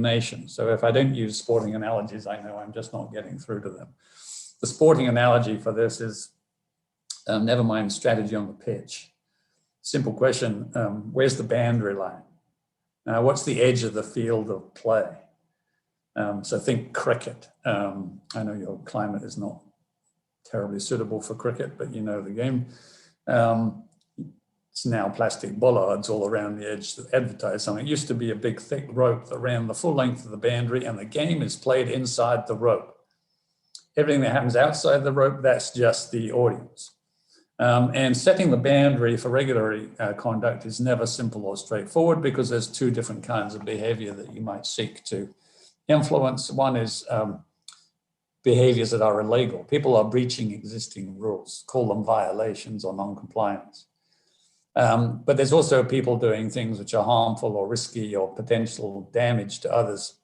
nation. So if I don't use sporting analogies, I know I'm just not getting through to them. The sporting analogy for this is, never mind strategy on the pitch. Simple question, where's the boundary line? What's the edge of the field of play? So think cricket. I know your climate is not terribly suitable for cricket, but you know the game. It's now plastic bollards all around the edge that advertise something. It used to be a big thick rope that ran the full length of the boundary, and the game is played inside the rope. Everything that happens outside the rope, that's just the audience. And setting the boundary for regulatory conduct is never simple or straightforward, because there's two different kinds of behavior that you might seek to influence. One is behaviors that are illegal. People are breaching existing rules, call them violations or non-compliance. But there's also people doing things which are harmful or risky or potential damage to others.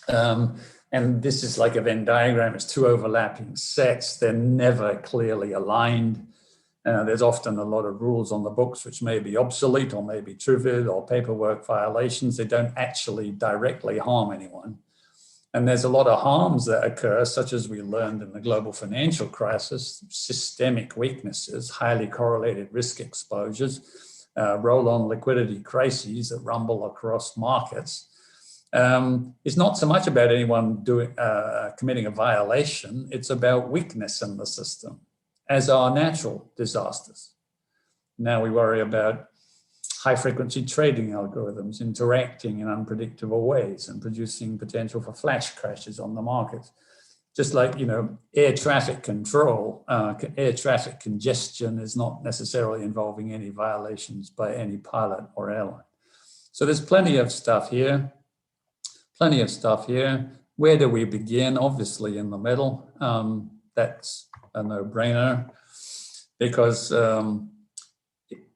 And this is like a Venn diagram. It's two overlapping sets. They're never clearly aligned. There's often a lot of rules on the books which may be obsolete or may be trivial or paperwork violations. They don't actually directly harm anyone. And there's a lot of harms that occur, such as we learned in the global financial crisis, systemic weaknesses, highly correlated risk exposures, roll-on liquidity crises that rumble across markets. It's not so much about anyone committing a violation, it's about weakness in the system, as are natural disasters. Now we worry about high-frequency trading algorithms interacting in unpredictable ways and producing potential for flash crashes on the markets. Just like, air traffic control, air traffic congestion is not necessarily involving any violations by any pilot or airline. So there's plenty of stuff here. Where do we begin? Obviously in the middle. That's a no-brainer, because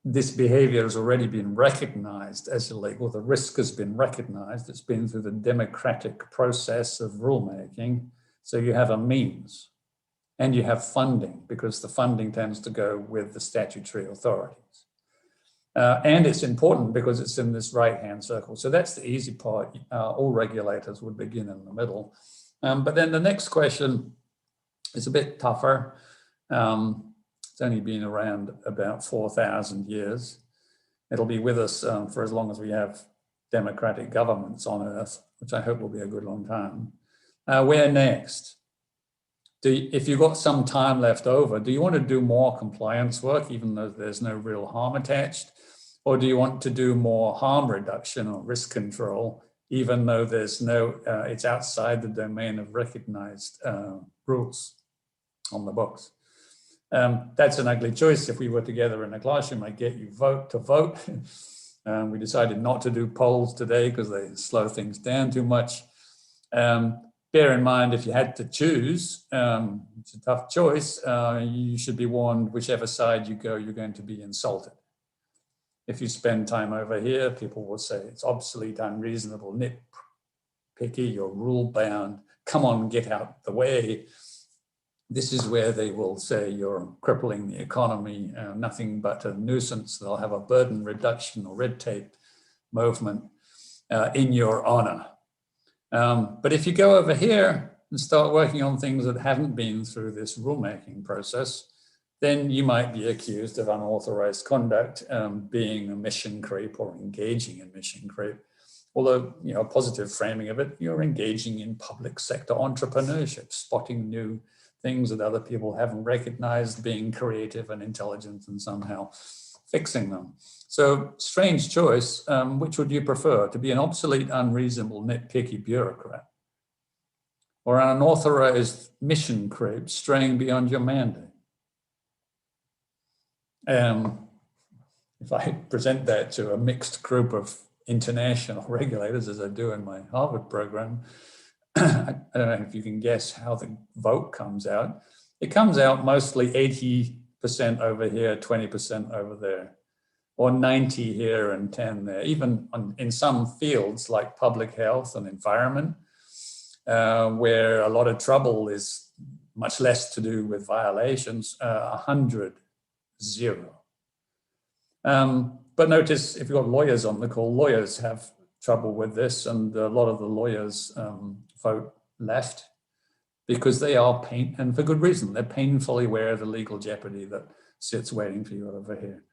this behavior has already been recognized as illegal. The risk has been recognized. It's been through the democratic process of rulemaking. So you have a means and you have funding, because the funding tends to go with the statutory authorities. And it's important because it's in this right-hand circle. So that's the easy part. All regulators would begin in the middle. But then the next question is a bit tougher. It's only been around about 4,000 years. It'll be with us for as long as we have democratic governments on Earth, which I hope will be a good long time. Where next? If you've got some time left over, do you want to do more compliance work, even though there's no real harm attached? Or do you want to do more harm reduction or risk control, even though there's it's outside the domain of recognized rules on the books? That's an ugly choice. If we were together in a classroom, I'd get you to vote. We decided not to do polls today because they slow things down too much. Bear in mind, if you had to choose, it's a tough choice, you should be warned, whichever side you go, you're going to be insulted. If you spend time over here, people will say it's obsolete, unreasonable, nitpicky, you're rule-bound, come on, get out the way. This is where they will say you're crippling the economy, nothing but a nuisance. They'll have a burden reduction or red tape movement in your honor. But if you go over here and start working on things that haven't been through this rulemaking process, then you might be accused of unauthorized conduct, being a mission creep or engaging in mission creep. Although, a positive framing of it, you're engaging in public sector entrepreneurship, spotting new things that other people haven't recognized, being creative and intelligent and somehow fixing them. So strange choice. Which would you prefer? To be an obsolete, unreasonable, nitpicky bureaucrat, or an unauthorized mission creep straying beyond your mandate? If I present that to a mixed group of international regulators, as I do in my Harvard program, I don't know if you can guess how the vote comes out. It comes out mostly 80% over here, 20% over there, or 90 here and 10 there. Even in some fields like public health and environment, where a lot of trouble is much less to do with violations, 100, 0. But notice, if you've got lawyers on the call, lawyers have trouble with this, and a lot of the lawyers vote left because they are and for good reason, they're painfully aware of the legal jeopardy that sits waiting for you over here.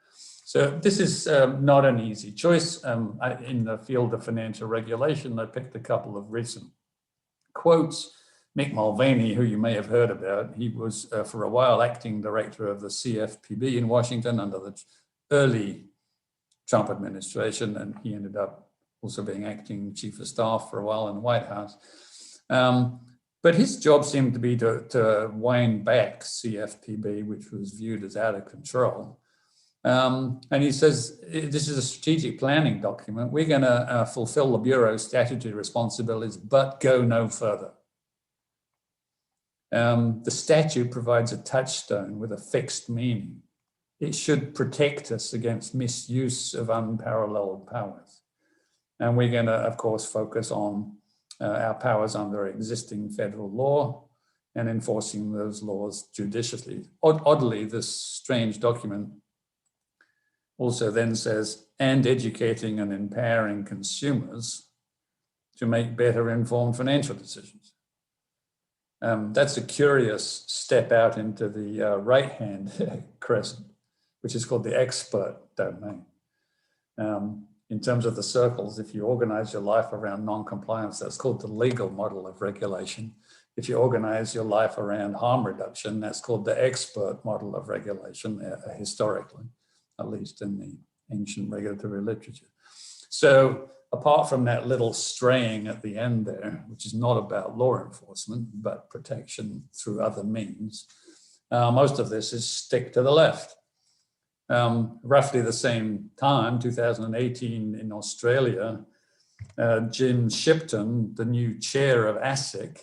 So this is not an easy choice. In the field of financial regulation, I picked a couple of recent quotes. Mick Mulvaney, who you may have heard about, he was for a while acting director of the CFPB in Washington under the early Trump administration, and he ended up also being acting chief of staff for a while in the White House. But his job seemed to be to wind back CFPB, which was viewed as out of control. And he says, this is a strategic planning document. We're going to fulfill the Bureau's statutory responsibilities, but go no further. The statute provides a touchstone with a fixed meaning. It should protect us against misuse of unparalleled powers. And we're going to, of course, focus on our powers under existing federal law and enforcing those laws judiciously. Oddly, this strange document also then says, and educating and empowering consumers to make better informed financial decisions. That's a curious step out into the right-hand crescent, which is called the expert domain. In terms of the circles, if you organize your life around non-compliance, that's called the legal model of regulation. If you organize your life around harm reduction, that's called the expert model of regulation, historically, at least in the ancient regulatory literature. So apart from that little straying at the end there, which is not about law enforcement, but protection through other means, most of this is stick to the left. Roughly the same time, 2018 in Australia, Jim Shipton, the new chair of ASIC,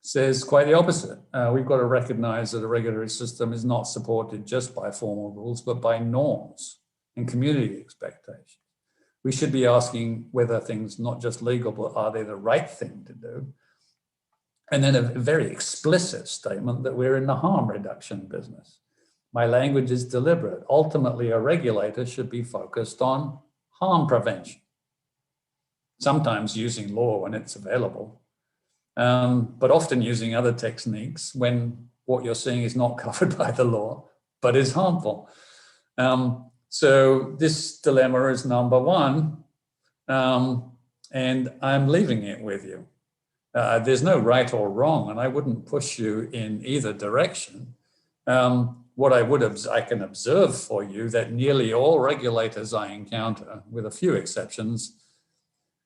says quite the opposite. We've got to recognize that a regulatory system is not supported just by formal rules, but by norms and community expectations. We should be asking whether things not just legal, but are they the right thing to do? And then a very explicit statement that we're in the harm reduction business. My language is deliberate. Ultimately, a regulator should be focused on harm prevention, sometimes using law when it's available, but often using other techniques when what you're seeing is not covered by the law, but is harmful. So this dilemma is number one, and I'm leaving it with you. There's no right or wrong, and I wouldn't push you in either direction. What I can observe for you that nearly all regulators I encounter, with a few exceptions,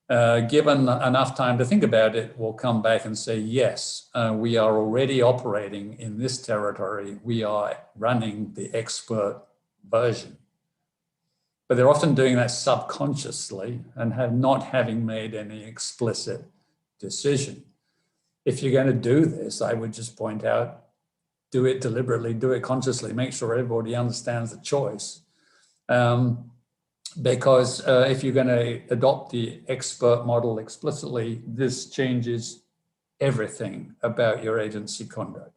given enough time to think about it, will come back and say, yes, we are already operating in this territory. We are running the expert version. But they're often doing that subconsciously and not having made any explicit decision. If you're going to do this, I would just point out, do it deliberately, do it consciously, make sure everybody understands the choice. Because if you're going to adopt the expert model explicitly, this changes everything about your agency conduct.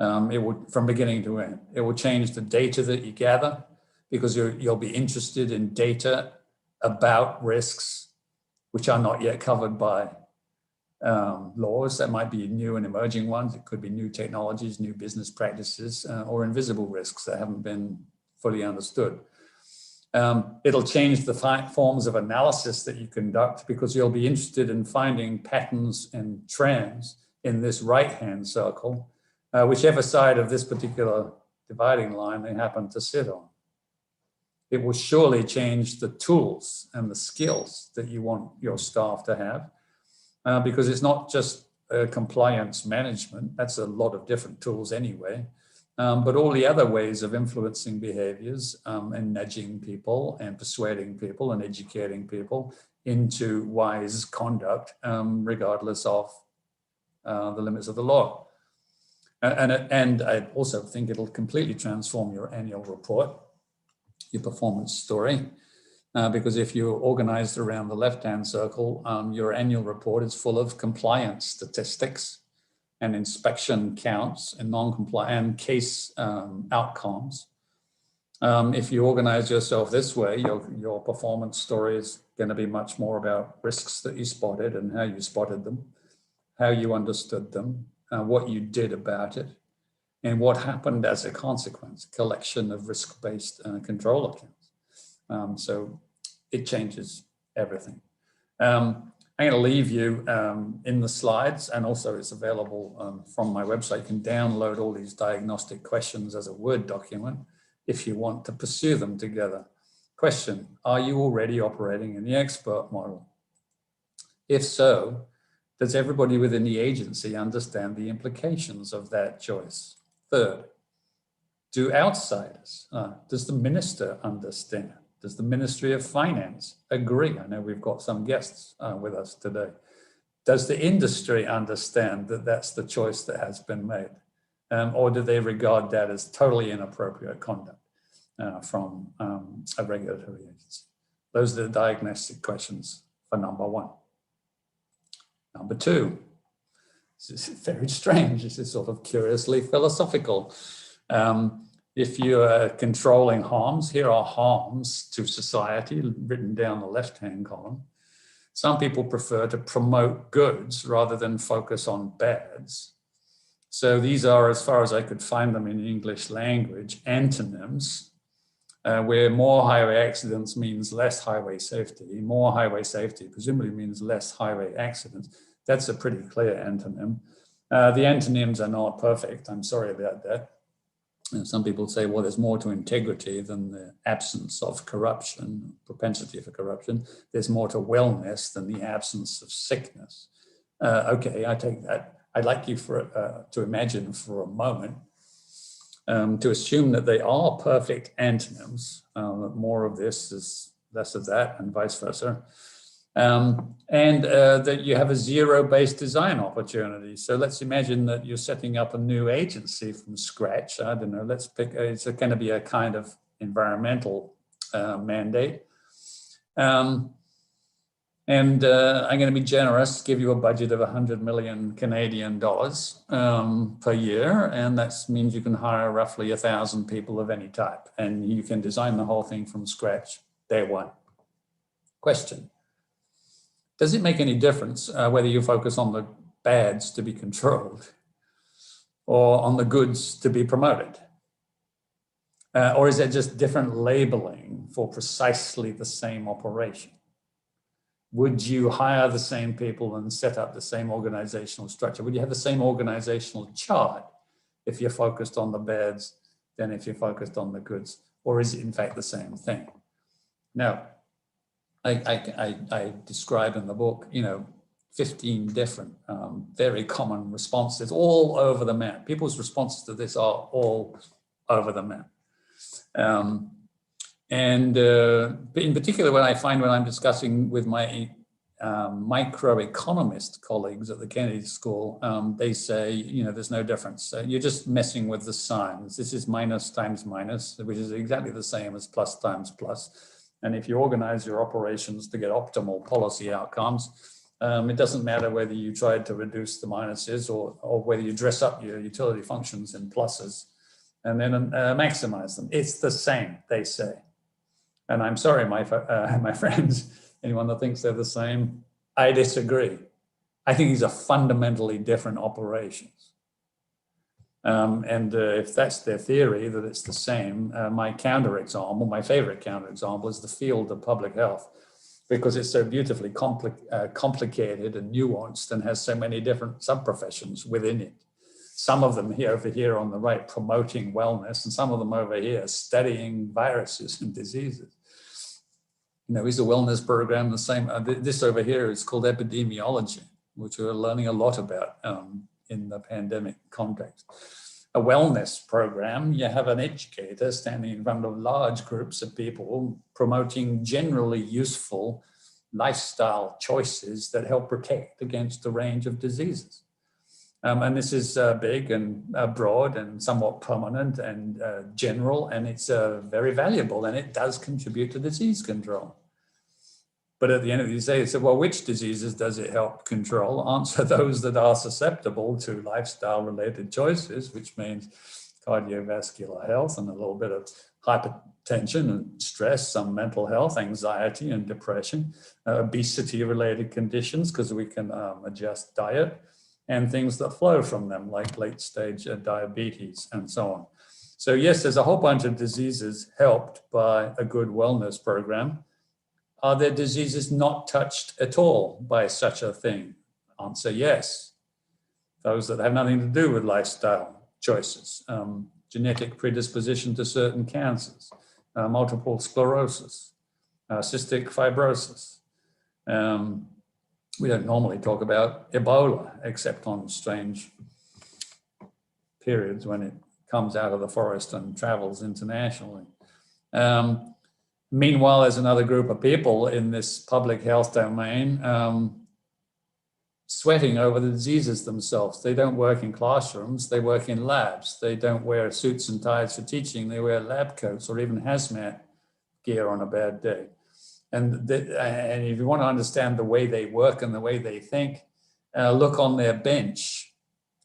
It will, from beginning to end, it will change the data that you gather, because you'll be interested in data about risks which are not yet covered by laws. That might be new and emerging ones. It could be new technologies, new business practices, or invisible risks that haven't been fully understood. It'll change the forms of analysis that you conduct, because you'll be interested in finding patterns and trends in this right-hand circle, whichever side of this particular dividing line they happen to sit on. It will surely change the tools and the skills that you want your staff to have, because it's not just compliance management. That's a lot of different tools anyway. But all the other ways of influencing behaviors and nudging people and persuading people and educating people into wise conduct, regardless of the limits of the law. And I also think it'll completely transform your annual report, your performance story, because if you're organized around the left-hand circle, your annual report is full of compliance statistics and inspection counts and non-compliant and case outcomes. If you organize yourself this way, your performance story is going to be much more about risks that you spotted and how you spotted them, how you understood them, what you did about it, and what happened as a consequence, collection of risk-based control accounts. So it changes everything. I'm going to leave you in the slides, and also it's available from my website. You can download all these diagnostic questions as a Word document if you want to pursue them together. Question, are you already operating in the expert model? If so, does everybody within the agency understand the implications of that choice? Third, do outsiders, does the minister understand? Does the Ministry of Finance agree? I know we've got some guests with us today. Does the industry understand that that's the choice that has been made? Or do they regard that as totally inappropriate conduct from a regulatory agency? Those are the diagnostic questions for number one. Number two, this is very strange. This is sort of curiously philosophical. If you are controlling harms, here are harms to society written down the left-hand column. Some people prefer to promote goods rather than focus on bads. So these are, as far as I could find them in the English language, antonyms, where more highway accidents means less highway safety. More highway safety presumably means less highway accidents. That's a pretty clear antonym. The antonyms are not perfect. I'm sorry about that. And some people say, well, there's more to integrity than the absence of corruption, propensity for corruption. There's more to wellness than the absence of sickness. Okay, I take that. I'd like you to imagine for a moment, to assume that they are perfect antonyms, more of this is less of that and vice versa. And that you have a zero-based design opportunity. So let's imagine that you're setting up a new agency from scratch. I don't know, let's pick, it's going to be a kind of environmental mandate. I'm going to be generous, give you a budget of 100 million Canadian dollars per year. And that means you can hire roughly 1,000 people of any type. And you can design the whole thing from scratch, day one. Question. Does it make any difference whether you focus on the bads to be controlled or on the goods to be promoted? Or is that just different labeling for precisely the same operation? Would you hire the same people and set up the same organizational structure? Would you have the same organizational chart if you're focused on the bads than if you're focused on the goods? Or is it in fact the same thing? Now, I describe in the book, 15 different, very common responses all over the map. People's responses to this are all over the map. And in particular, when I'm discussing with my microeconomist colleagues at the Kennedy School, they say, there's no difference. You're just messing with the signs. This is minus times minus, which is exactly the same as plus times plus. And if you organize your operations to get optimal policy outcomes, it doesn't matter whether you tried to reduce the minuses or whether you dress up your utility functions in pluses and then maximize them. It's the same, they say. And I'm sorry, my friends, anyone that thinks they're the same, I disagree. I think these are fundamentally different operations. If that's their theory, that it's the same, my counterexample, my favorite counterexample is the field of public health, because it's so beautifully complicated and nuanced and has so many different sub-professions within it. Some of them over here on the right promoting wellness, and some of them over here studying viruses and diseases. Is the wellness program the same? This over here is called epidemiology, which we're learning a lot about in the pandemic context. A wellness program, you have an educator standing in front of large groups of people promoting generally useful lifestyle choices that help protect against a range of diseases. And this is big and broad and somewhat permanent and general, and it's very valuable, and it does contribute to disease control. But at the end of the day, so well, which diseases does it help control? Answer those that are susceptible to lifestyle-related choices, which means cardiovascular health and a little bit of hypertension and stress, some mental health, anxiety and depression, obesity-related conditions, because we can adjust diet, and things that flow from them, like late-stage diabetes and so on. So yes, there's a whole bunch of diseases helped by a good wellness program. Are there diseases not touched at all by such a thing? Answer, yes. Those that have nothing to do with lifestyle choices, genetic predisposition to certain cancers, multiple sclerosis, cystic fibrosis. We don't normally talk about Ebola, except on strange periods when it comes out of the forest and travels internationally. Meanwhile, there's another group of people in this public health domain sweating over the diseases themselves. They don't work in classrooms, they work in labs. They don't wear suits and ties for teaching, they wear lab coats or even hazmat gear on a bad day. And if you want to understand the way they work and the way they think, look on their bench.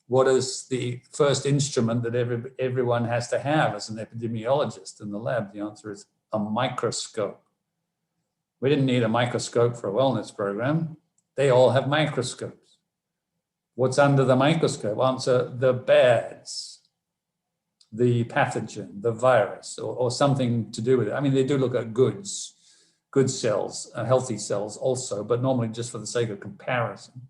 What is the first instrument that everyone has to have as an epidemiologist in the lab? The answer is a microscope. We didn't need a microscope for a wellness program. They all have microscopes. What's under the microscope? Answer, the bads, the pathogen, the virus, or something to do with it. I mean, they do look at good cells, healthy cells also, but normally just for the sake of comparison.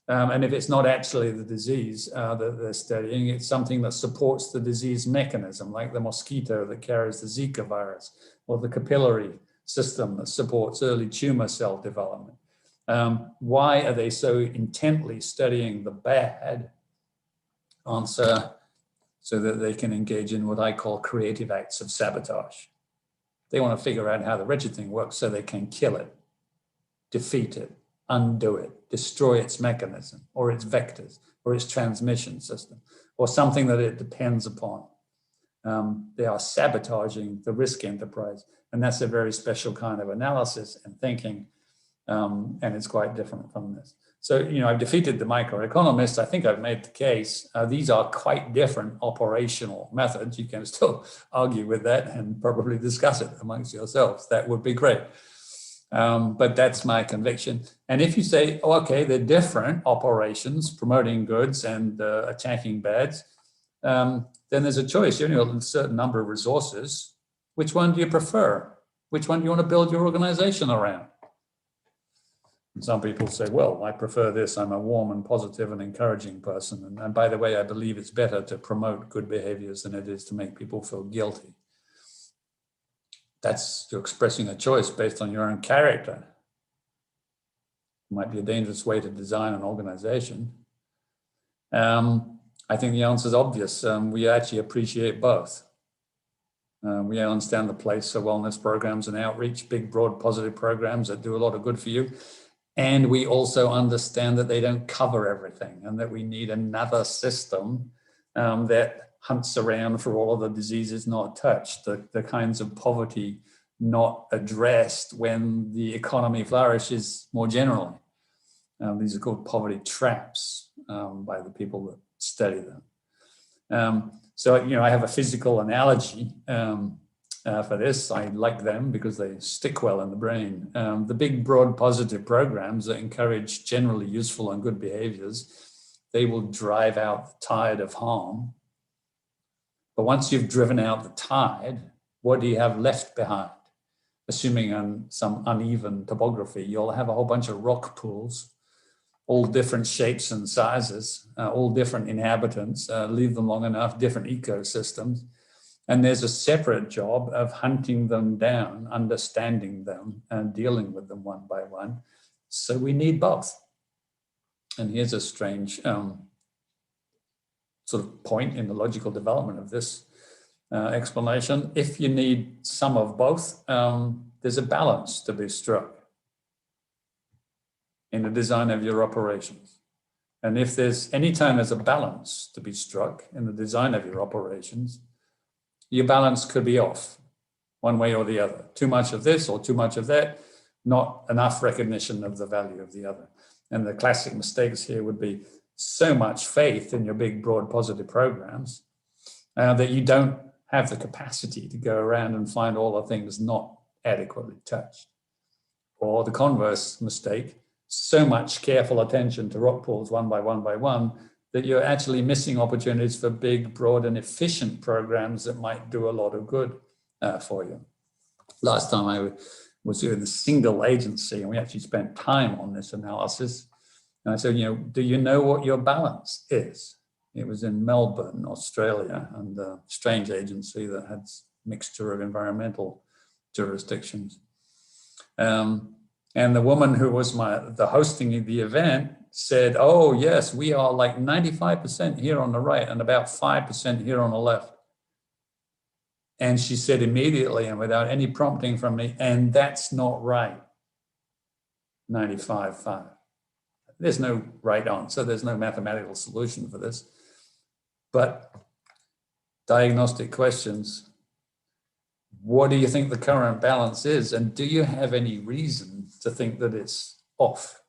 And if it's not actually the disease that they're studying, it's something that supports the disease mechanism, like the mosquito that carries the Zika virus, or the capillary system that supports early tumor cell development. Why are they so intently studying the bad? Answer, so that they can engage in what I call creative acts of sabotage. They want to figure out how the wretched thing works so they can kill it, defeat it, undo it, destroy its mechanism or its vectors or its transmission system or something that it depends upon. They are sabotaging the risk enterprise. And that's a very special kind of analysis and thinking. And it's quite different from this. So, I've defeated the microeconomists. I think I've made the case. These are quite different operational methods. You can still argue with that and probably discuss it amongst yourselves. That would be great. But that's my conviction. And if you say, oh, okay, they're different operations, promoting goods and attacking bads, then there's a choice. You only have a certain number of resources. Which one do you prefer? Which one do you want to build your organization around? And some people say, well, I prefer this. I'm a warm and positive and encouraging person. And by the way, I believe it's better to promote good behaviors than it is to make people feel guilty. That's you're expressing a choice based on your own character. It might be a dangerous way to design an organization. I think the answer is obvious. We actually appreciate both. We understand the place of wellness programs and outreach, big, broad, positive programs that do a lot of good for you. And we also understand that they don't cover everything and that we need another system that hunts around for all of the diseases not touched, the kinds of poverty not addressed when the economy flourishes more generally. These are called poverty traps by the people that study them. So, I have a physical analogy for this. I like them because they stick well in the brain. The big, broad, positive programs that encourage generally useful and good behaviors, they will drive out the tide of harm. But once you've driven out the tide, what do you have left behind? Assuming on some uneven topography, you'll have a whole bunch of rock pools, all different shapes and sizes, all different inhabitants, leave them long enough, different ecosystems. And there's a separate job of hunting them down, understanding them, and dealing with them one by one. So we need both. And here's a strange sort of point in the logical development of this explanation. If you need some of both, there's a balance to be struck in the design of your operations. And if there's anytime there's a balance to be struck in the design of your operations, your balance could be off one way or the other. Too much of this or too much of that, not enough recognition of the value of the other. And the classic mistakes here would be so much faith in your big, broad, positive programs that you don't have the capacity to go around and find all the things not adequately touched. Or the converse mistake, so much careful attention to rock pools one by one that you're actually missing opportunities for big, broad, and efficient programs that might do a lot of good for you. Last time I was doing the single agency, and we actually spent time on this analysis. And I said, do you know what your balance is? It was in Melbourne, Australia, and a strange agency that had a mixture of environmental jurisdictions. And the woman who was the hosting of the event said, oh, yes, we are like 95% here on the right and about 5% here on the left. And she said immediately and without any prompting from me, and that's not right. 95-5. There's no right answer. There's no mathematical solution for this. But diagnostic questions. What do you think the current balance is? And do you have any reason to think that it's off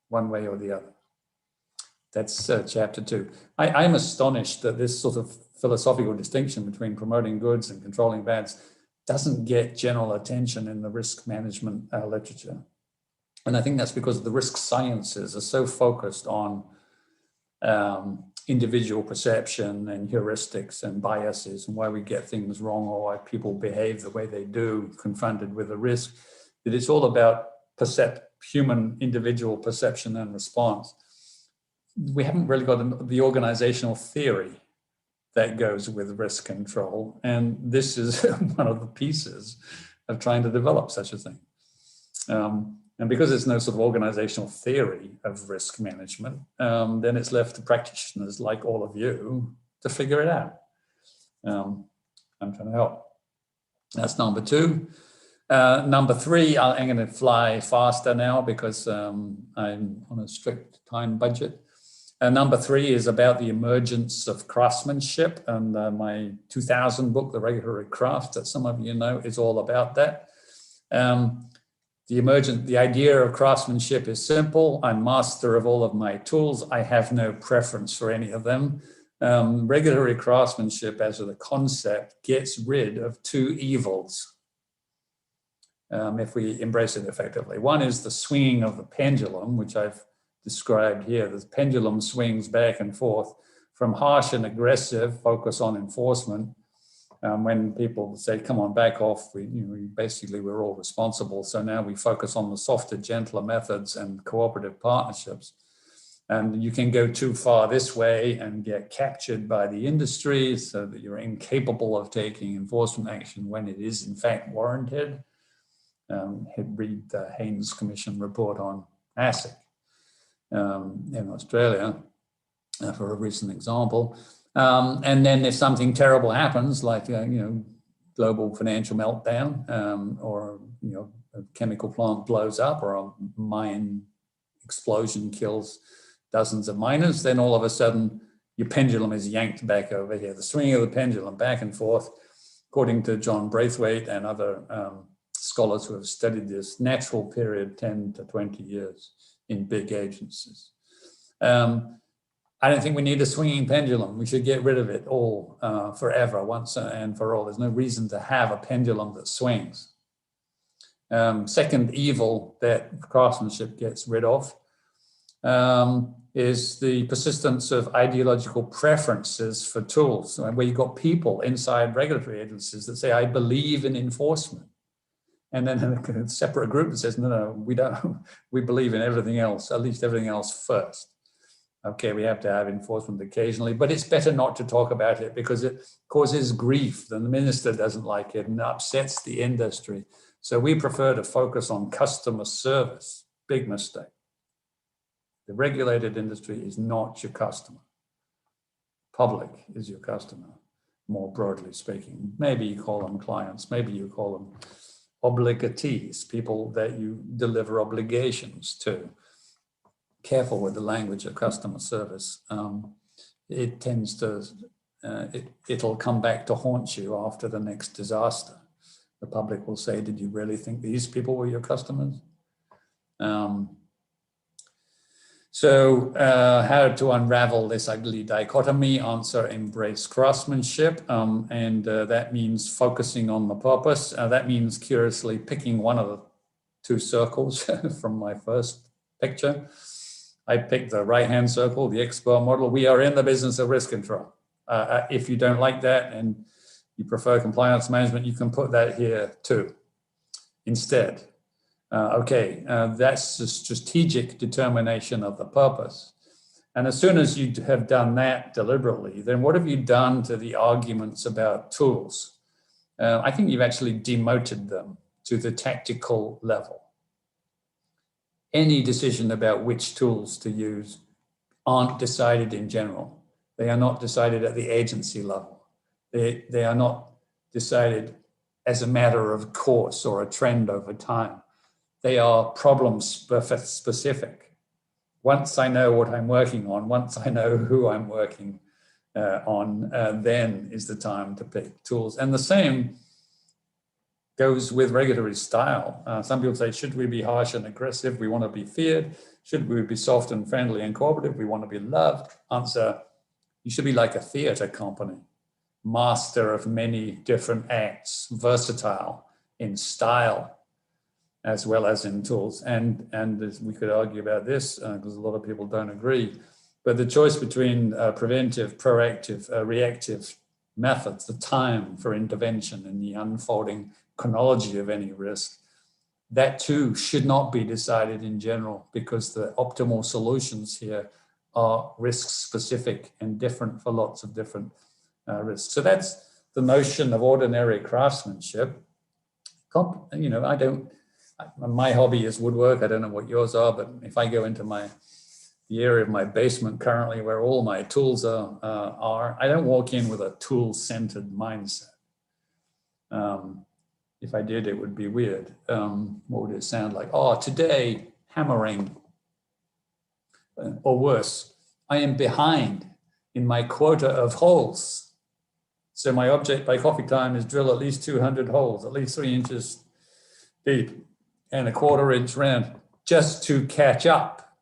one way or the other? That's chapter 2. I'm astonished that this sort of philosophical distinction between promoting goods and controlling bads doesn't get general attention in the risk management literature. And I think that's because the risk sciences are so focused on individual perception and heuristics and biases and why we get things wrong or why people behave the way they do confronted with a risk, that it's all about human individual perception and response. We haven't really got the organizational theory that goes with risk control. And this is one of the pieces of trying to develop such a thing. And because there's no sort of organizational theory of risk management, then it's left to practitioners like all of you to figure it out. I'm trying to help. That's number 2. Number 3, I'm going to fly faster now because I'm on a strict time budget. Number 3 is about the emergence of craftsmanship, and my 2000 book, The Regulatory Craft, that some of you know, is all about that. The idea of craftsmanship is simple. I'm master of all of my tools. I have no preference for any of them. Regulatory craftsmanship as a concept gets rid of 2 evils if we embrace it effectively. One is the swinging of the pendulum, which I've described here. The pendulum swings back and forth from harsh and aggressive focus on enforcement. When people say, come on, back off, we're all responsible. So now we focus on the softer, gentler methods and cooperative partnerships. And you can go too far this way and get captured by the industry so that you're incapable of taking enforcement action when it is in fact warranted. Read the Haynes Commission report on ASIC in Australia for a recent example. And then if something terrible happens, like global financial meltdown, or a chemical plant blows up, or a mine explosion kills dozens of miners, then all of a sudden your pendulum is yanked back over here. The swinging of the pendulum back and forth, according to John Braithwaite and other scholars who have studied this, natural period 10 to 20 years in big agencies. I don't think we need a swinging pendulum. We should get rid of it all forever, once and for all. There's no reason to have a pendulum that swings. Second evil that craftsmanship gets rid of is the persistence of ideological preferences for tools, where you've got people inside regulatory agencies that say, I believe in enforcement. And then a separate group that says, no, we don't. We believe in everything else, at least everything else first. Okay, we have to have enforcement occasionally, but it's better not to talk about it because it causes grief. And the minister doesn't like it and upsets the industry. So we prefer to focus on customer service. Big mistake. The regulated industry is not your customer. Public is your customer, more broadly speaking. Maybe you call them clients, maybe you call them obligatees, people that you deliver obligations to. Careful with the language of customer service. It tends to, it'll come back to haunt you after the next disaster. The public will say, did you really think these people were your customers? So how to unravel this ugly dichotomy? Answer, embrace craftsmanship. And that means focusing on the purpose. That means curiously picking one of the two circles from my first picture. I picked the right-hand circle, the expert model. We are in the business of risk control. If you don't like that and you prefer compliance management, you can put that here too instead. That's the strategic determination of the purpose. And as soon as you have done that deliberately, then what have you done to the arguments about tools? I think you've actually demoted them to the tactical level. Any decision about which tools to use aren't decided in general. They are not decided at the agency level. They are not decided as a matter of course or a trend over time. They are problem specific. Once I know what I'm working on, once I know who I'm working on, then is the time to pick tools. And the same goes with regulatory style. Some people say, should we be harsh and aggressive? We want to be feared. Should we be soft and friendly and cooperative? We want to be loved. Answer, you should be like a theater company, master of many different acts, versatile in style, as well as in tools. And we could argue about this because a lot of people don't agree. But the choice between preventive, proactive, reactive methods, the time for intervention and the unfolding chronology of any risk, that too should not be decided in general because the optimal solutions here are risk specific and different for lots of different risks. So that's the notion of ordinary craftsmanship. My hobby is woodwork. I don't know what yours are, but if I go into the area of my basement currently where all my tools are, I don't walk in with a tool-centered mindset. If I did, it would be weird. What would it sound like? Oh, today, hammering. Or worse, I am behind in my quota of holes. So my object by coffee time is drill at least 200 holes, at least 3 inches deep and a 1/4 inch round, just to catch up.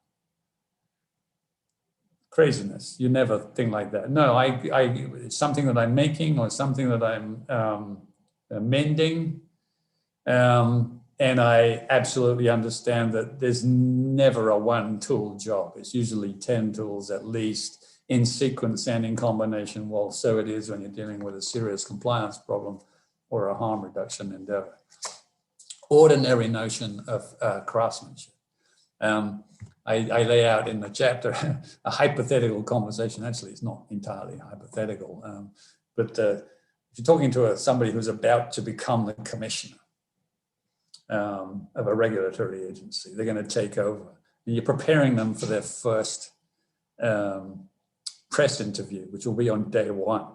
Craziness. You never think like that. No, it's something that I'm making or something that I'm mending. And I absolutely understand that there's never a one tool job. It's usually 10 tools at least in sequence and in combination. Well, so it is when you're dealing with a serious compliance problem or a harm reduction endeavor. Ordinary notion of craftsmanship. I lay out in the chapter a hypothetical conversation. Actually, it's not entirely hypothetical, but if you're talking to somebody who's about to become the commissioner of a regulatory agency, they're going to take over, and you're preparing them for their first press interview, which will be on day one.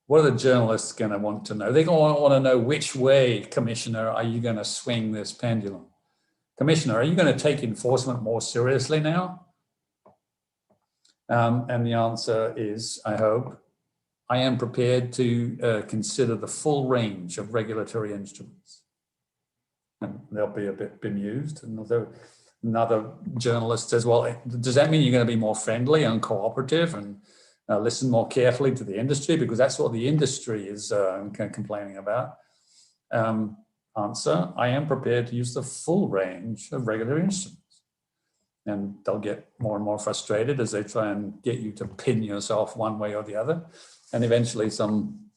What are the journalists going to want to know? They're going to want to know which way, Commissioner, are you going to swing this pendulum? Commissioner, are you going to take enforcement more seriously now? And the answer is, I hope, I am prepared to consider the full range of regulatory instruments. And they'll be a bit bemused. And another journalist says, well, does that mean you're going to be more friendly and cooperative and listen more carefully to the industry? Because that's what the industry is complaining about. Answer, I am prepared to use the full range of regulatory instruments. And they'll get more and more frustrated as they try and get you to pin yourself one way or the other. And eventually some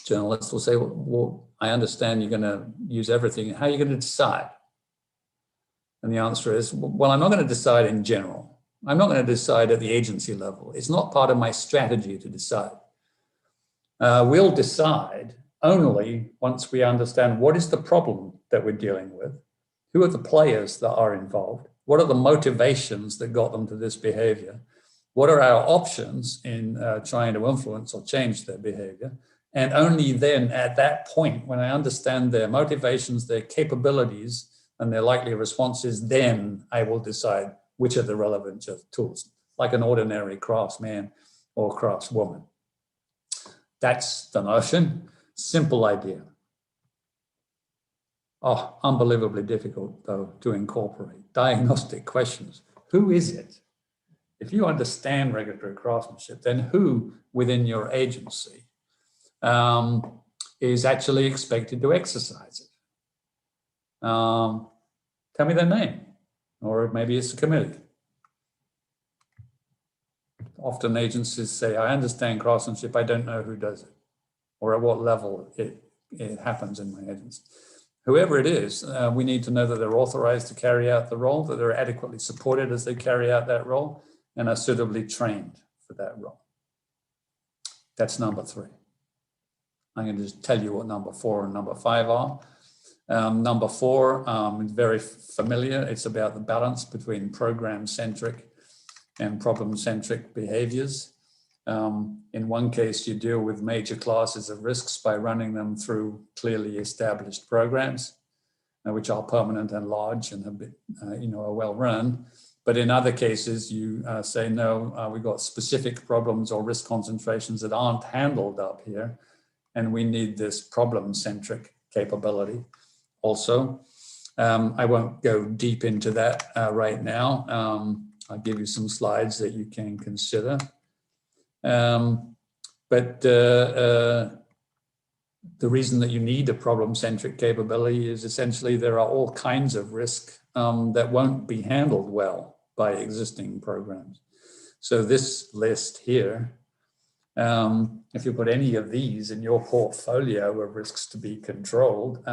journalists will say, well, I understand you're going to use everything. How are you going to decide? And the answer is, well, I'm not going to decide in general. I'm not going to decide at the agency level. It's not part of my strategy to decide. We'll decide only once we understand what is the problem that we're dealing with, who are the players that are involved, what are the motivations that got them to this behavior, what are our options in trying to influence or change their behavior. And only then at that point, when I understand their motivations, their capabilities, and their likely responses, then I will decide which are the relevant tools, like an ordinary craftsman or craftswoman. That's the notion. Simple idea. Oh, unbelievably difficult, though, to incorporate. Diagnostic questions. Who is it? if you understand regulatory craftsmanship, then who within your agency is actually expected to exercise it? Tell me their name, or maybe it's a committee. Often agencies say, I understand craftsmanship, I don't know who does it, or at what level it happens in my agency. Whoever it is, we need to know that they're authorized to carry out the role, that they're adequately supported as they carry out that role, and are suitably trained for that role. That's number 3. I'm going to just tell you what number 4 and number 5 are. Number 4 is very familiar. It's about the balance between program-centric and problem-centric behaviors. In one case, you deal with major classes of risks by running them through clearly established programs, which are permanent and large and have been, are well run. But in other cases, you say, no, we've got specific problems or risk concentrations that aren't handled up here, and we need this problem-centric capability also. I won't go deep into that right now. I'll give you some slides that you can consider. But the reason that you need a problem-centric capability is essentially there are all kinds of risk that won't be handled well by existing programs. So this list here, if you put any of these in your portfolio of risks to be controlled,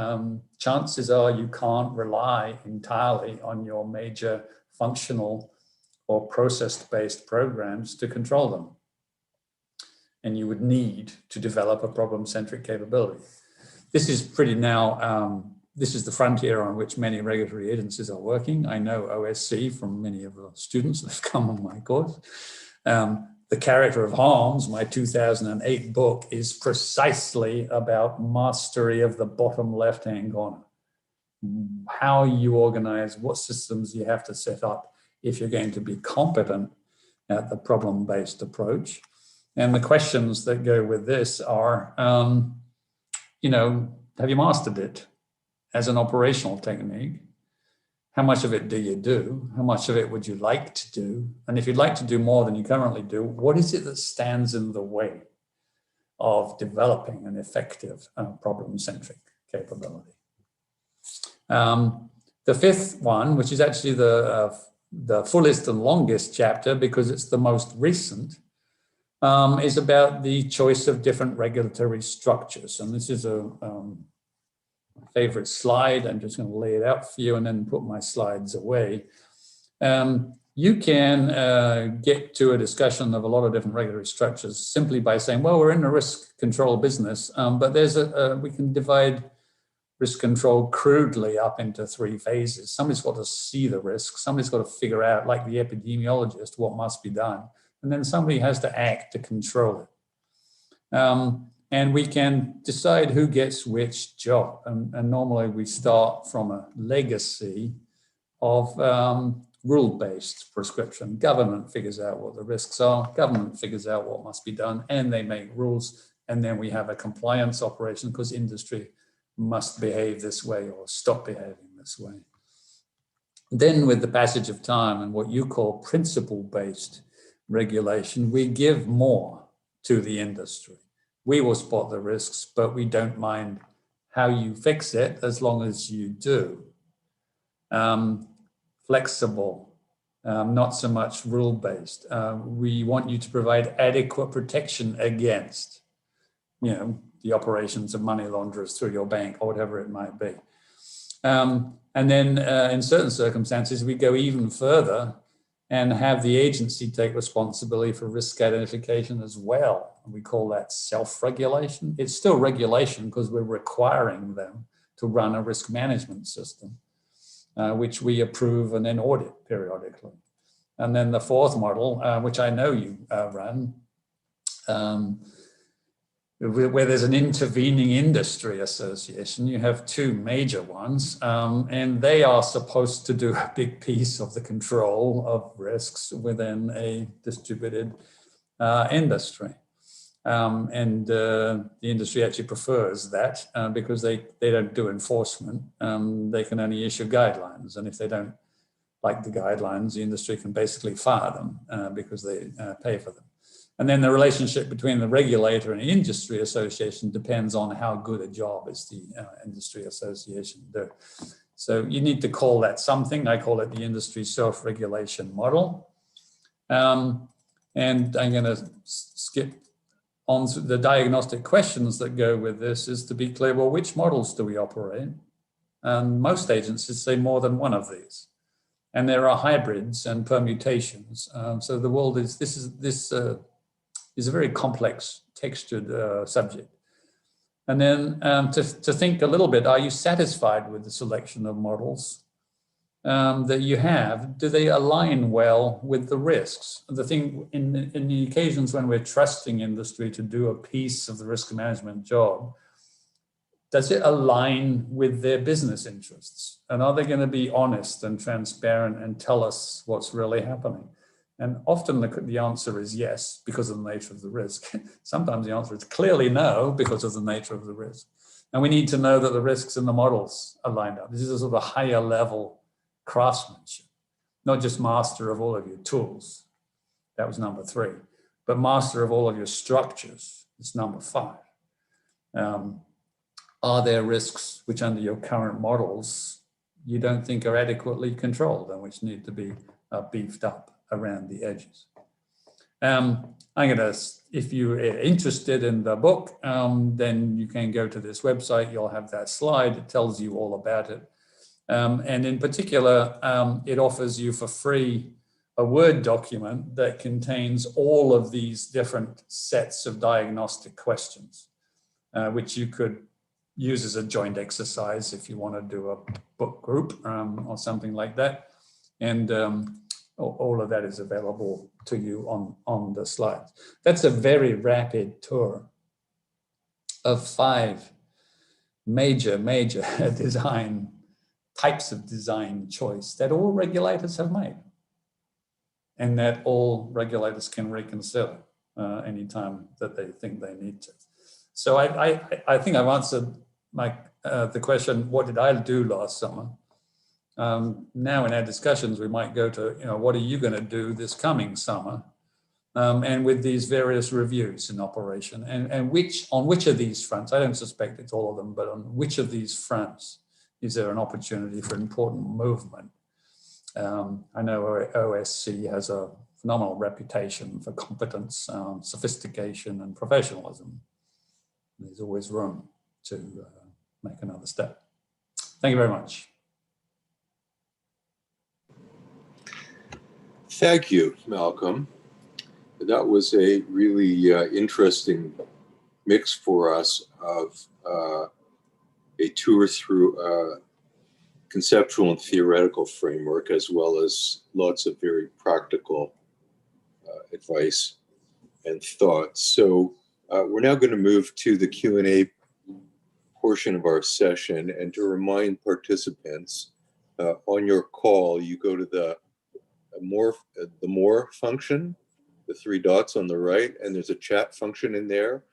chances are you can't rely entirely on your major functional or process-based programs to control them. And you would need to develop a problem-centric capability. This is pretty now, this is the frontier on which many regulatory agencies are working. I know OSC from many of the students that have come on my course. The Character of Harms, my 2008 book, is precisely about mastery of the bottom left-hand corner. How you organize, what systems you have to set up if you're going to be competent at the problem-based approach. And the questions that go with this are, have you mastered it as an operational technique? How much of it do you do? How much of it would you like to do? And if you'd like to do more than you currently do, what is it that stands in the way of developing an effective problem-centric capability? The 5th one, which is actually the fullest and longest chapter because it's the most recent, is about the choice of different regulatory structures. And this is my favorite slide. I'm just going to lay it out for you and then put my slides away. You can get to a discussion of a lot of different regulatory structures simply by saying, well, we're in a risk control business, but there's we can divide risk control crudely up into 3 phases. Somebody's got to see the risk. Somebody's got to figure out, like the epidemiologist, what must be done. And then somebody has to act to control it. And we can decide who gets which job. And normally we start from a legacy of rule-based prescription. Government figures out what the risks are. Government figures out what must be done, and they make rules. And then we have a compliance operation because industry must behave this way or stop behaving this way. Then with the passage of time and what you call principle-based regulation, we give more to the industry. We will spot the risks, but we don't mind how you fix it as long as you do. Flexible, not so much rule-based. We want you to provide adequate protection against, the operations of money launderers through your bank or whatever it might be. And then in certain circumstances, we go even further and have the agency take responsibility for risk identification as well. And we call that self-regulation. It's still regulation because we're requiring them to run a risk management system, which we approve and then audit periodically. And then the 4th model, which I know you run, where there's an intervening industry association. You have 2 major ones, and they are supposed to do a big piece of the control of risks within a distributed industry. And the industry actually prefers that because they don't do enforcement. They can only issue guidelines, and if they don't like the guidelines, the industry can basically fire them because they pay for them. And then the relationship between the regulator and the industry association depends on how good a job is the industry association do. So you need to call that something. I call it the industry self-regulation model. And I'm going to skip on to the diagnostic questions that go with this, is to be clear, well, which models do we operate? And most agencies say more than one of these. And there are hybrids and permutations. So the world is, this is a very complex, textured subject. And then to think a little bit, are you satisfied with the selection of models that you have? Do they align well with the risks? The thing in the occasions when we're trusting industry to do a piece of the risk management job, does it align with their business interests? And are they going to be honest and transparent and tell us what's really happening? And often the answer is yes, because of the nature of the risk. Sometimes the answer is clearly no, because of the nature of the risk. And we need to know that the risks in the models are lined up. This is a sort of higher level craftsmanship, not just master of all of your tools. That was number 3. But master of all of your structures. It's number 5. Are there risks which under your current models you don't think are adequately controlled and which need to be beefed up around the edges? I'm gonna, if you're interested in the book, then you can go to this website. You'll have that slide. It tells you all about it. And in particular, it offers you for free a Word document that contains all of these different sets of diagnostic questions, which you could use as a joint exercise if you want to do a book group or something like that. And all of that is available to you on the slides. That's a very rapid tour of 5 major design types of design choice that all regulators have made, and that all regulators can reconsider anytime that they think they need to. So I think I've answered the question, what did I do last summer? Now in our discussions, we might go to, what are you going to do this coming summer? And with these various reviews in operation, and on which of these fronts, I don't suspect it's all of them, but on which of these fronts is there an opportunity for important movement? I know OSC has a phenomenal reputation for competence, sophistication, and professionalism. There's always room to make another step. Thank you very much. Thank you, Malcolm. That was a really interesting mix for us of a tour through a conceptual and theoretical framework, as well as lots of very practical advice and thoughts. So we're now going to move to the Q&A portion of our session. And to remind participants, on your call, you go to the more function, the 3 dots on the right, and there's a chat function in there,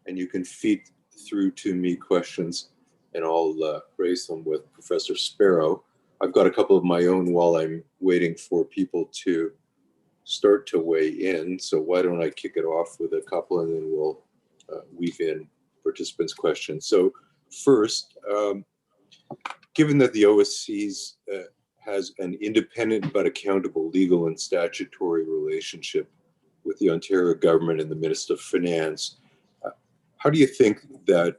and you can feed through to me questions, and I'll raise them with Professor Sparrow. I've got a couple of my own while I'm waiting for people to start to weigh in. So why don't I kick it off with a couple, and then we'll weave in participants' questions. So first, given that the OSCs has an independent but accountable legal and statutory relationship with the Ontario government and the Minister of Finance, how do you think that,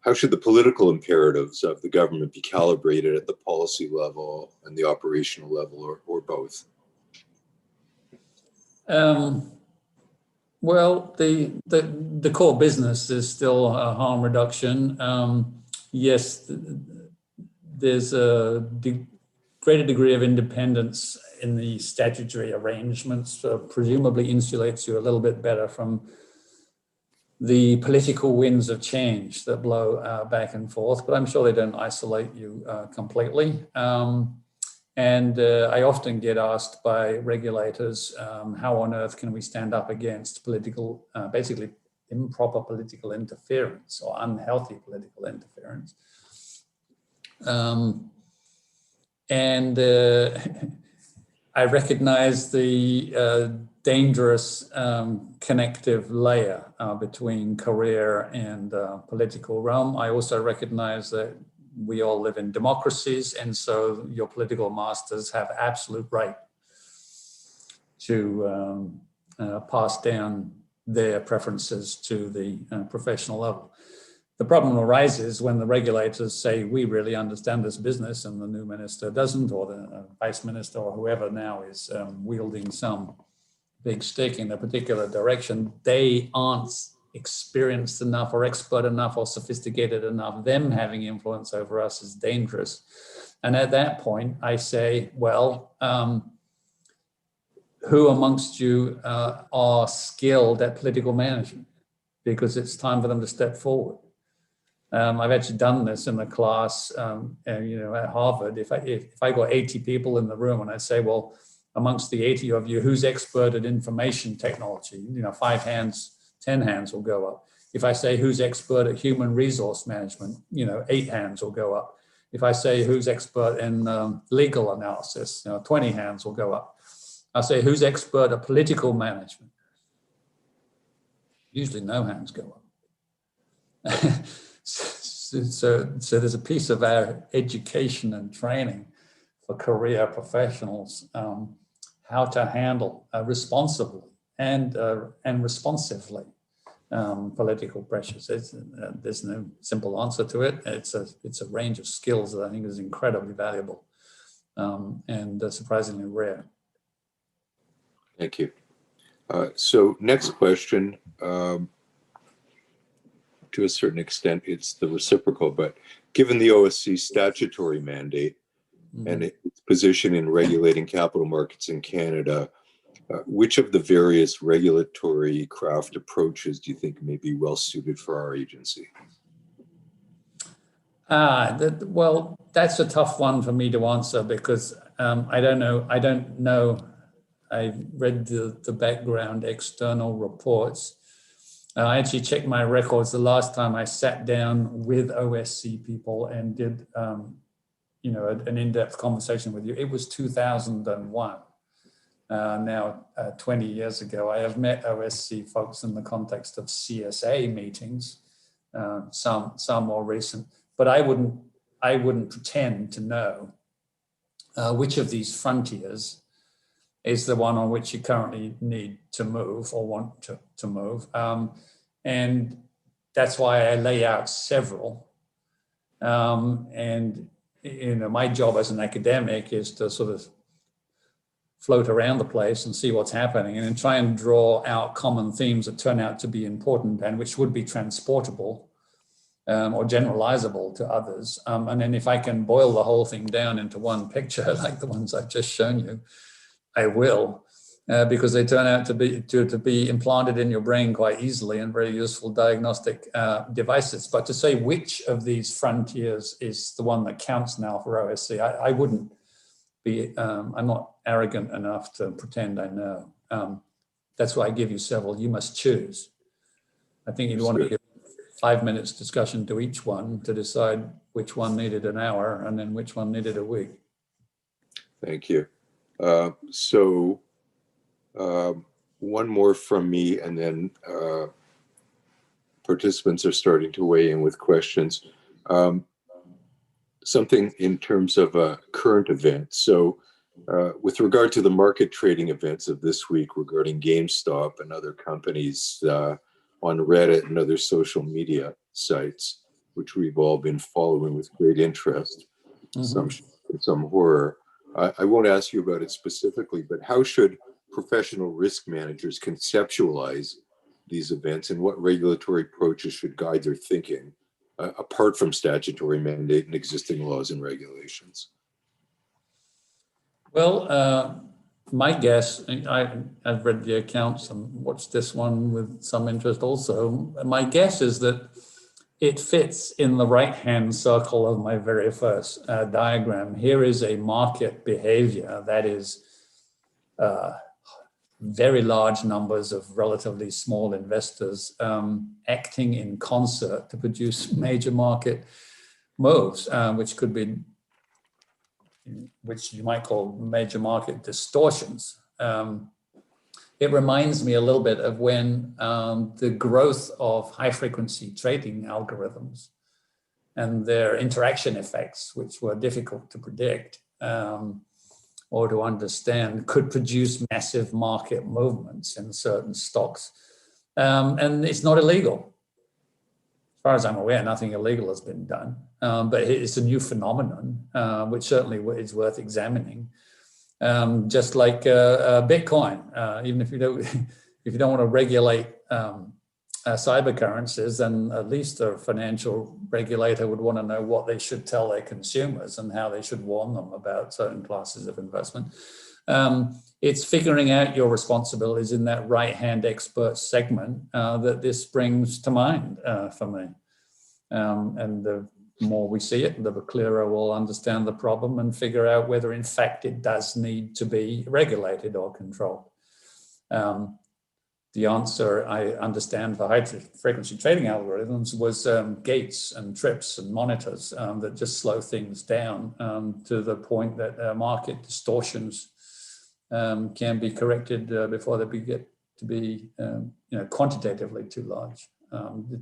how should the political imperatives of the government be calibrated at the policy level and the operational level, or both? Well, the core business is still harm reduction. Yes, there's a greater degree of independence in the statutory arrangements, presumably insulates you a little bit better from the political winds of change that blow back and forth, but I'm sure they don't isolate you completely. And I often get asked by regulators, how on earth can we stand up against political, basically improper political interference or unhealthy political interference? And I recognize the dangerous connective layer between career and political realm. I also recognize that we all live in democracies, and so your political masters have absolute right to pass down their preferences to the professional level. The problem arises when the regulators say, we really understand this business, and the new minister doesn't, or the vice minister or whoever now is wielding some big stick in a particular direction. They aren't experienced enough or expert enough or sophisticated enough. Them having influence over us is dangerous. And at that point, I say, well, who amongst you are skilled at political management? Because it's time for them to step forward. I've actually done this in the class, and, at Harvard. If I got 80 people in the room and I say, well, amongst the 80 of you, who's expert at information technology? 5 hands, 10 hands will go up. If I say who's expert at human resource management, 8 hands will go up. If I say who's expert in legal analysis, 20 hands will go up. I say who's expert at political management. Usually no hands go up. So there's a piece of our education and training for career professionals, how to handle responsibly and responsively political pressures. There's no simple answer to it. It's a range of skills that I think is incredibly valuable and surprisingly rare. Thank you. So next question. To a certain extent, it's the reciprocal, but given the OSC statutory mandate and its position in regulating capital markets in Canada, which of the various regulatory craft approaches do you think may be well suited for our agency? Well, that's a tough one for me to answer because I don't know. I read the background external reports. I actually checked my records the last time I sat down with OSC people and did, an in-depth conversation with you. It was 2001. Now, 20 years ago, I have met OSC folks in the context of CSA meetings, some more recent, but I wouldn't pretend to know which of these frontiers is the one on which you currently need to move or want to move. And that's why I lay out several. And my job as an academic is to sort of float around the place and see what's happening and then try and draw out common themes that turn out to be important and which would be transportable or generalizable to others. And then if I can boil the whole thing down into one picture, like the ones I've just shown you, I will, because they turn out to be implanted in your brain quite easily and very useful diagnostic devices. But to say which of these frontiers is the one that counts now for OSC, I wouldn't be, I'm not arrogant enough to pretend I know. That's why I give you several. You must choose. I think you'd want to give 5 minutes discussion to each one to decide which one needed an hour and then which one needed a week. Thank you. So one more from me, and then participants are starting to weigh in with questions. Something in terms of a current event. So with regard to the market trading events of this week regarding GameStop and other companies on Reddit and other social media sites, which we've all been following with great interest, some horror. I won't ask you about it specifically, but how should professional risk managers conceptualize these events, and what regulatory approaches should guide their thinking, apart from statutory mandate and existing laws and regulations? Well, my guess, I've read the accounts and watched this one with some interest also. My guess is that it fits in the right-hand circle of my very first diagram. Here is a market behavior that is very large numbers of relatively small investors acting in concert to produce major market moves, which could be which you might call major market distortions. It reminds me a little bit of when the growth of high frequency trading algorithms and their interaction effects, which were difficult to predict or to understand, could produce massive market movements in certain stocks. And it's not illegal. As far as I'm aware, nothing illegal has been done, but it's a new phenomenon, which certainly is worth examining. Just like Bitcoin, even if you don't want to regulate cyber currencies, then at least a financial regulator would want to know what they should tell their consumers and how they should warn them about certain classes of investment. It's figuring out your responsibilities in that right-hand expert segment that this brings to mind for me. And the more we see it, the clearer we'll understand the problem and figure out whether in fact it does need to be regulated or controlled. The answer, I understand, for high frequency trading algorithms was gates and trips and monitors that just slow things down to the point that market distortions can be corrected before they get to be quantitatively too large.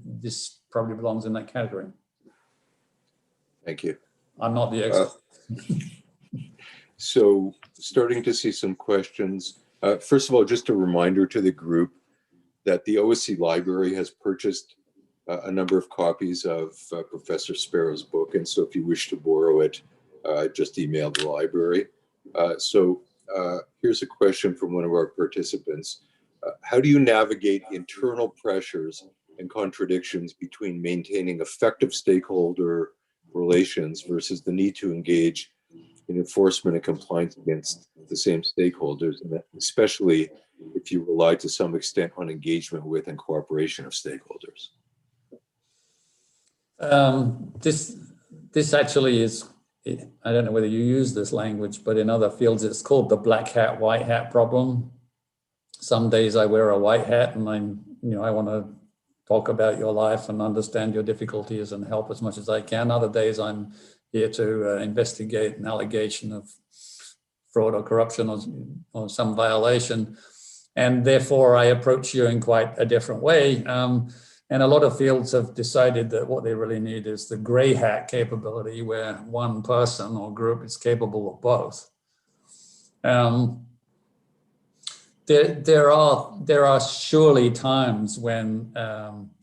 This probably belongs in that category. Thank you. I'm not the expert. So starting to see some questions. First of all, just a reminder to the group that the OSC Library has purchased a number of copies of Professor Sparrow's book. And so if you wish to borrow it, just email the library. So here's a question from one of our participants. How do you navigate internal pressures and contradictions between maintaining effective stakeholder relations versus the need to engage in enforcement and compliance against the same stakeholders, and especially if you rely to some extent on engagement with and cooperation of stakeholders? This actually is, I don't know whether you use this language, but in other fields it's called the black hat, white hat problem. Some days I wear a white hat and I want to talk about your life and understand your difficulties and help as much as I can. Other days I'm here to investigate an allegation of fraud or corruption or some violation. And therefore I approach you in quite a different way. And a lot of fields have decided that what they really need is the gray hat capability, where one person or group is capable of both. There are surely times when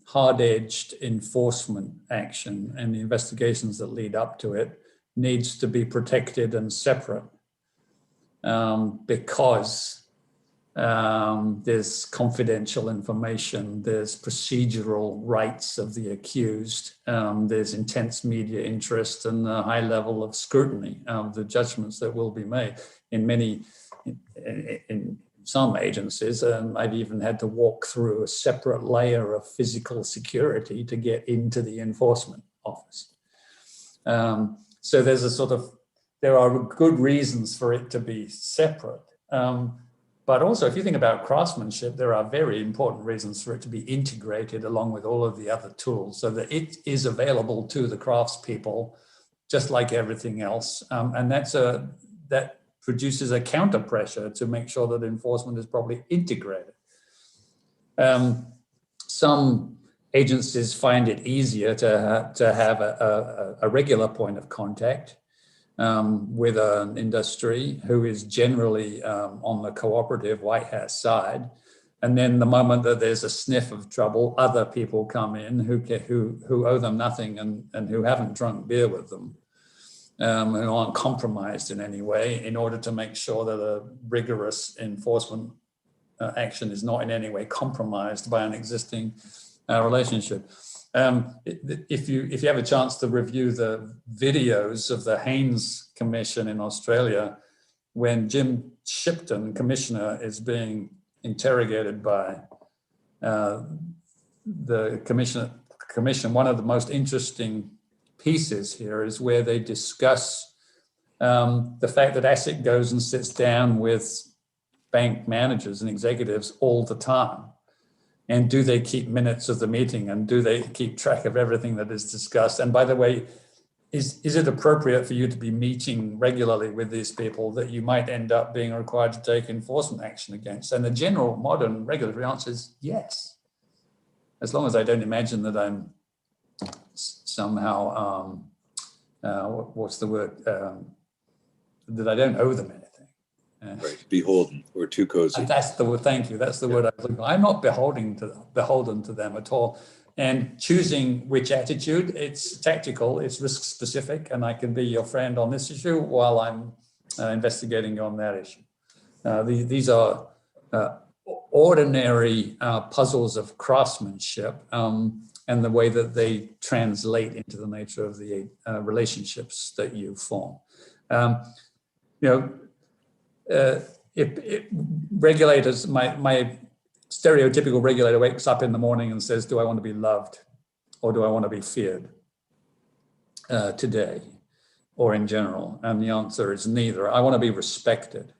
hard-edged enforcement action and the investigations that lead up to it needs to be protected and separate because there's confidential information, there's procedural rights of the accused, there's intense media interest and a high level of scrutiny of the judgments that will be made. In some agencies, I've even had to walk through a separate layer of physical security to get into the enforcement office. So there are good reasons for it to be separate. But also, if you think about craftsmanship, there are very important reasons for it to be integrated along with all of the other tools so that it is available to the craftspeople, just like everything else. And that produces a counter pressure to make sure that enforcement is properly integrated. Some agencies find it easier to have a regular point of contact with an industry who is generally on the cooperative white hat side. And then the moment that there's a sniff of trouble, other people come in who owe them nothing and who haven't drunk beer with them. Who aren't compromised in any way, in order to make sure that a rigorous enforcement action is not in any way compromised by an existing relationship. If you have a chance to review the videos of the Haynes Commission in Australia, when Jim Shipton, Commissioner, is being interrogated by the commission, one of the most interesting pieces here is where they discuss the fact that ASIC goes and sits down with bank managers and executives all the time. And do they keep minutes of the meeting? And do they keep track of everything that is discussed? And by the way, is it appropriate for you to be meeting regularly with these people that you might end up being required to take enforcement action against? And the general modern regulatory answer is yes, as long as I don't imagine that I'm somehow, what's the word, that I don't owe them anything. Right, beholden or too cozy. That's the word. Thank you. That's the word I was looking for. I'm not beholden to them at all. And choosing which attitude, it's tactical, it's risk specific, and I can be your friend on this issue while I'm investigating on that issue. These are ordinary puzzles of craftsmanship and the way that they translate into the nature of the relationships that you form. If regulators, my stereotypical regulator wakes up in the morning and says, do I want to be loved or do I want to be feared today or in general? And the answer is neither. I want to be respected.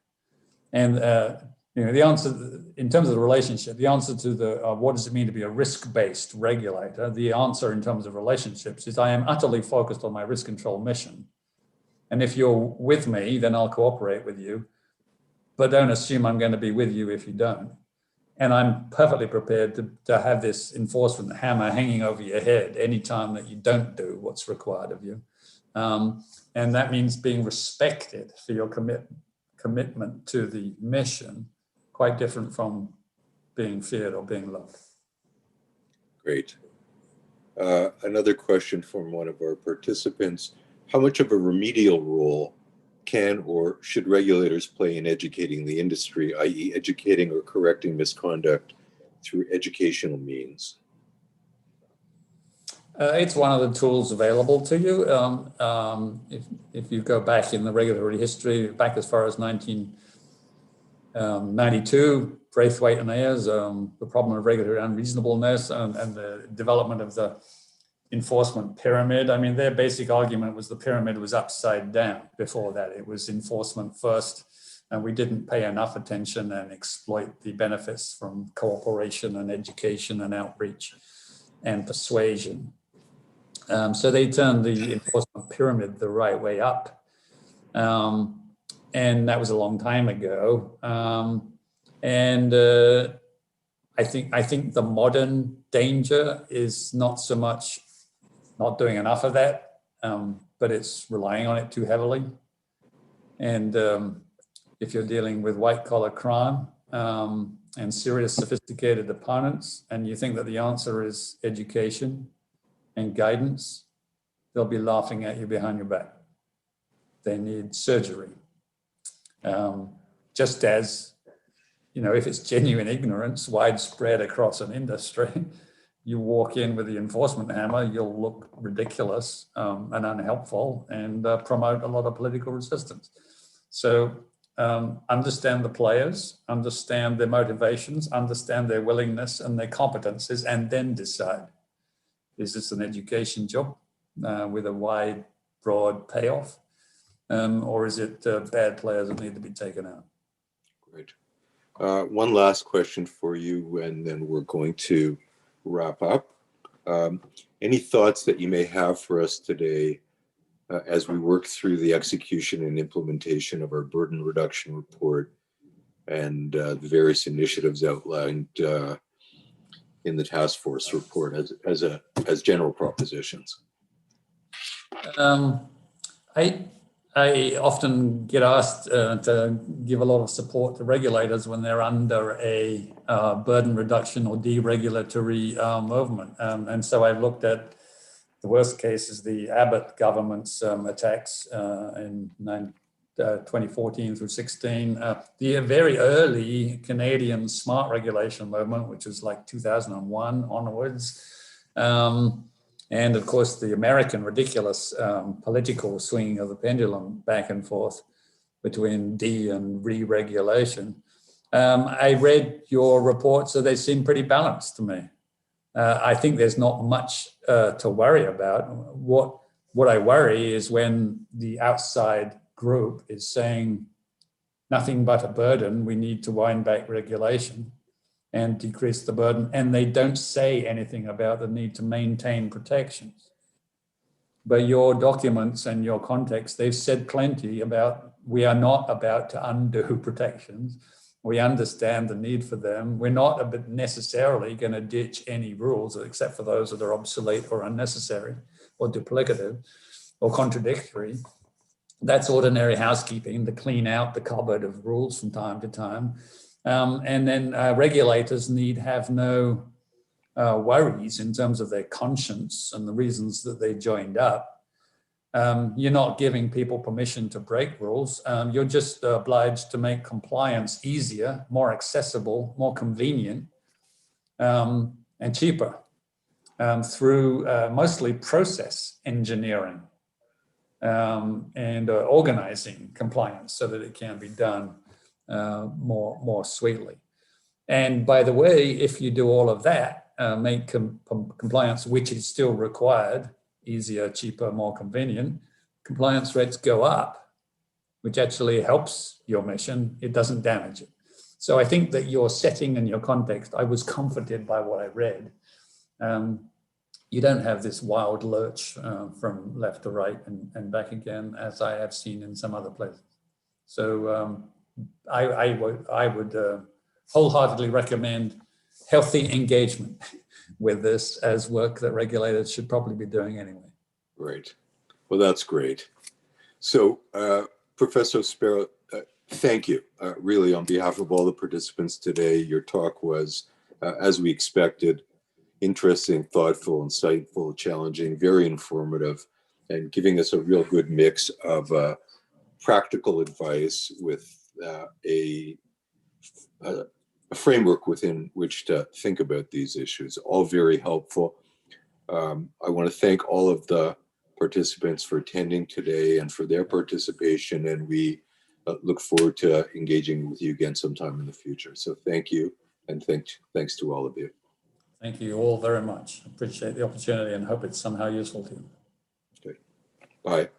And the answer, in terms of the relationship, the answer to the what does it mean to be a risk-based regulator, the answer in terms of relationships is I am utterly focused on my risk control mission. And if you're with me, then I'll cooperate with you. But don't assume I'm going to be with you if you don't. And I'm perfectly prepared to have this enforcement hammer hanging over your head anytime that you don't do what's required of you. And that means being respected for your commitment to the mission, quite different from being feared or being loved. Great. Another question from one of our participants. How much of a remedial role can or should regulators play in educating the industry, i.e. educating or correcting misconduct through educational means? It's one of the tools available to you. If you go back in the regulatory history, back as far as 1992, Braithwaite and Ayers, the problem of regulatory unreasonableness and the development of the enforcement pyramid. I mean, their basic argument was the pyramid was upside down before that. It was enforcement first, and we didn't pay enough attention and exploit the benefits from cooperation and education and outreach and persuasion. So they turned the enforcement pyramid the right way up. And that was a long time ago. I think the modern danger is not so much not doing enough of that, but it's relying on it too heavily. And if you're dealing with white collar crime and serious sophisticated opponents, and you think that the answer is education and guidance, they'll be laughing at you behind your back. They need surgery. Just as, if it's genuine ignorance widespread across an industry, you walk in with the enforcement hammer, you'll look ridiculous and unhelpful and promote a lot of political resistance. So understand the players, understand their motivations, understand their willingness and their competences, and then decide, is this an education job with a wide, broad payoff? Or is it bad players that need to be taken out? Great. One last question for you, and then we're going to wrap up. Any thoughts that you may have for us today as we work through the execution and implementation of our burden reduction report and the various initiatives outlined in the task force report as general propositions? I often get asked to give a lot of support to regulators when they're under a burden reduction or deregulatory movement. And so I've looked at the worst cases, the Abbott government's attacks in 2014 through 16, the very early Canadian smart regulation movement, which was like 2001 onwards. And of course, the American ridiculous political swinging of the pendulum back and forth between de and re-regulation. I read your report, so they seem pretty balanced to me. I think there's not much to worry about. What I worry is when the outside group is saying nothing but a burden, we need to wind back regulation and decrease the burden, and they don't say anything about the need to maintain protections. but your documents and your context, they've said plenty about, we are not about to undo protections. We understand the need for them. We're not necessarily going to ditch any rules except for those that are obsolete or unnecessary or duplicative or contradictory. That's ordinary housekeeping, to clean out the cupboard of rules from time to time. And then regulators need have no worries in terms of their conscience and the reasons that they joined up. You're not giving people permission to break rules. You're just obliged to make compliance easier, more accessible, more convenient, and cheaper through mostly process engineering and organizing compliance so that it can be done more sweetly. And by the way, if you do all of that, make compliance, which is still required, easier, cheaper, more convenient, compliance rates go up, which actually helps your mission. It doesn't damage it. So I think that your setting and your context, I was comforted by what I read. You don't have this wild lurch from left to right and back again, as I have seen in some other places. So I would wholeheartedly recommend healthy engagement with this as work that regulators should probably be doing anyway. Great. Well, that's great. So, Professor Sparrow, thank you. Really, on behalf of all the participants today, your talk was, as we expected, interesting, thoughtful, insightful, challenging, very informative, and giving us a real good mix of practical advice with a framework within which to think about these issues. All very helpful. I want to thank all of the participants for attending today and for their participation, and we look forward to engaging with you again sometime in the future. So thank you, and thanks to all of you. Thank you all very much. Appreciate the opportunity and hope it's somehow useful to you. Okay. Bye.